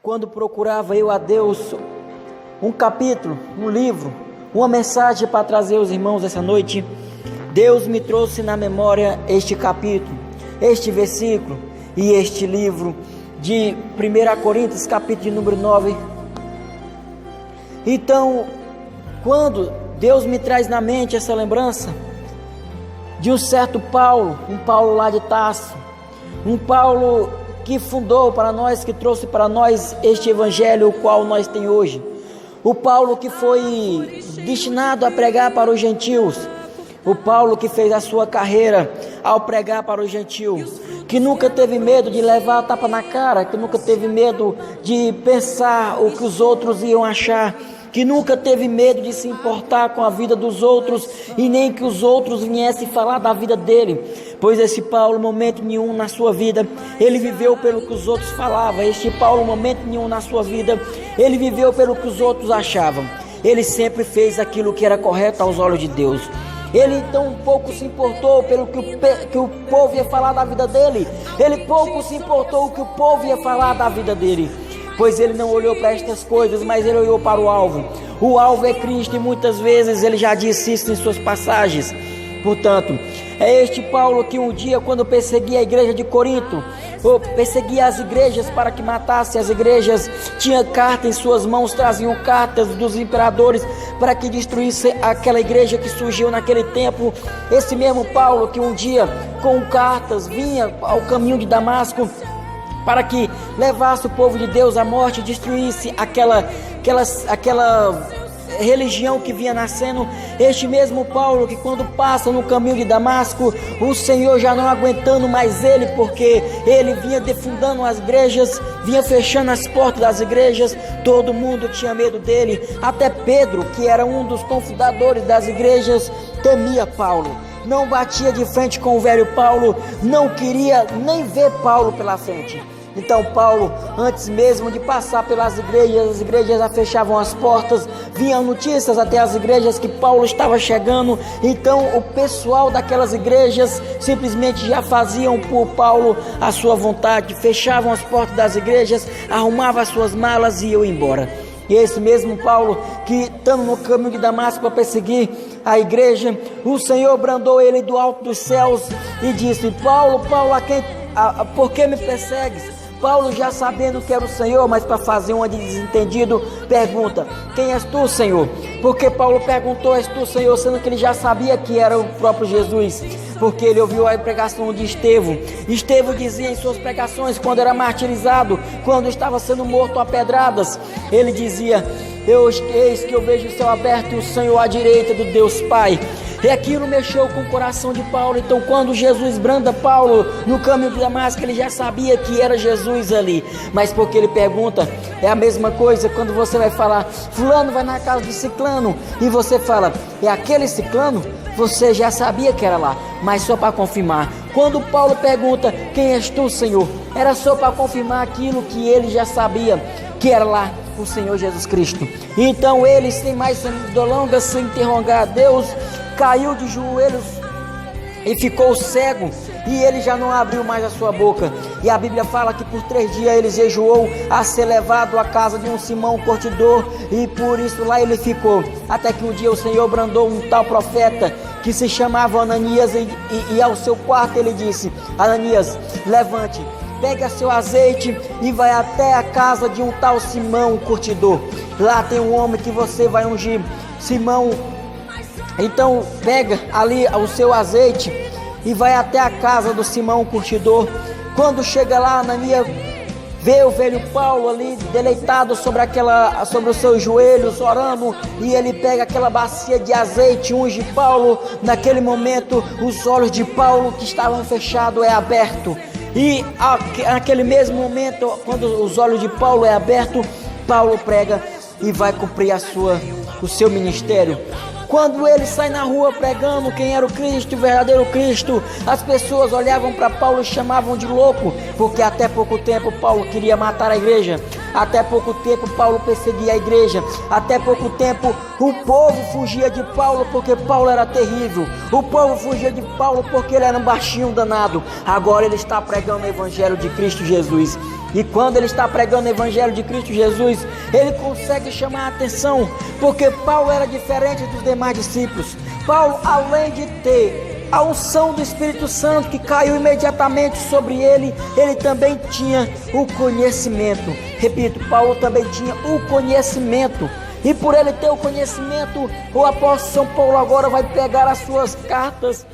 quando procurava eu a Deus um capítulo, um livro, uma mensagem para trazer aos irmãos essa noite, Deus me trouxe na memória este capítulo, este versículo e este livro de 1 Coríntios, capítulo de número 9. Então, quando Deus me traz na mente essa lembrança de um certo Paulo, um Paulo lá de Tarso, um Paulo que fundou para nós, que trouxe para nós este evangelho, o qual nós temos hoje. O Paulo que foi destinado a pregar para os gentios, o Paulo que fez a sua carreira ao pregar para os gentios, que nunca teve medo de levar a tapa na cara, que nunca teve medo de pensar o que os outros iam achar, que nunca teve medo de se importar com a vida dos outros e nem que os outros viessem falar da vida dele, pois esse Paulo, momento nenhum na sua vida, ele viveu pelo que os outros falavam. Este Paulo, momento nenhum na sua vida, ele viveu pelo que os outros achavam. Ele sempre fez aquilo que era correto aos olhos de Deus. Ele então pouco se importou pelo que o povo ia falar da vida dele. Ele pouco se importou o que o povo ia falar da vida dele, pois ele não olhou para estas coisas, mas ele olhou para o alvo. O alvo é Cristo, e muitas vezes ele já disse isso em suas passagens. Portanto, é este Paulo que um dia, quando perseguia a igreja de Corinto, ou perseguia as igrejas para que matasse as igrejas, tinha carta em suas mãos, traziam cartas dos imperadores para que destruísse aquela igreja que surgiu naquele tempo. Esse mesmo Paulo que um dia, com cartas, vinha ao caminho de Damasco para que levasse o povo de Deus à morte, destruísse aquela religião que vinha nascendo. Este mesmo Paulo que, quando passa no caminho de Damasco, o Senhor já não aguentando mais ele, porque ele vinha defundando as igrejas, vinha fechando as portas das igrejas, todo mundo tinha medo dele, até Pedro, que era um dos confundadores das igrejas, temia Paulo, não batia de frente com o velho Paulo, não queria nem ver Paulo pela frente. Então Paulo, antes mesmo de passar pelas igrejas, as igrejas já fechavam as portas, vinham notícias até as igrejas que Paulo estava chegando. Então o pessoal daquelas igrejas simplesmente já faziam por Paulo a sua vontade, fechavam as portas das igrejas, arrumavam as suas malas e iam embora. E esse mesmo Paulo que, estando no caminho de Damasco para perseguir a igreja, o Senhor brandou ele do alto dos céus e disse: Paulo, Paulo, por que me persegues? Paulo, já sabendo que era o Senhor, mas para fazer uma de desentendido, pergunta: quem és tu, Senhor? Porque Paulo perguntou: és tu, Senhor? Sendo que ele já sabia que era o próprio Jesus, porque ele ouviu a pregação de Estevão. Estevão dizia em suas pregações, quando era martirizado, quando estava sendo morto a pedradas, ele dizia: eis que eu vejo o céu aberto e o Senhor à direita do Deus Pai. E aquilo mexeu com o coração de Paulo. Então, quando Jesus branda Paulo no caminho de Damasco, ele já sabia que era Jesus ali. Mas porque ele pergunta, é a mesma coisa quando você vai falar: fulano vai na casa de ciclano, e você fala: é aquele ciclano? Você já sabia que era lá, mas só para confirmar. Quando Paulo pergunta: quem és tu, Senhor? Era só para confirmar aquilo que ele já sabia, que era lá o Senhor Jesus Cristo. Então ele, sem mais delongas, sem interrogar a Deus, caiu de joelhos e ficou cego, e ele já não abriu mais a sua boca. E a Bíblia fala que por 3 dias ele jejuou a ser levado à casa de um Simão curtidor, e por isso lá ele ficou, até que um dia o Senhor brandou um tal profeta que se chamava Ananias, e ao seu quarto ele disse: Ananias, levante, pega seu azeite e vai até a casa de um tal Simão curtidor. Lá tem um homem que você vai ungir. Simão, então pega ali o seu azeite e vai até a casa do Simão curtidor. Quando chega lá, Ananias vê o velho Paulo ali deleitado sobre os seus joelhos, orando, e ele pega aquela bacia de azeite, unge Paulo. Naquele momento, os olhos de Paulo, que estavam fechados, é aberto. E naquele mesmo momento, quando os olhos de Paulo é aberto, Paulo prega e vai cumprir o seu ministério. Quando ele sai na rua pregando quem era o Cristo, o verdadeiro Cristo, as pessoas olhavam para Paulo e chamavam de louco, porque até pouco tempo Paulo queria matar a igreja, até pouco tempo Paulo perseguia a igreja, até pouco tempo o povo fugia de Paulo porque Paulo era terrível, o povo fugia de Paulo porque ele era um baixinho danado. Agora ele está pregando o evangelho de Cristo Jesus. E quando ele está pregando o evangelho de Cristo Jesus, ele consegue chamar a atenção, porque Paulo era diferente dos demais discípulos. Paulo, além de ter a unção do Espírito Santo que caiu imediatamente sobre ele, ele também tinha o conhecimento. Repito, Paulo também tinha o conhecimento. E por ele ter o conhecimento, o apóstolo São Paulo agora vai pegar as suas cartas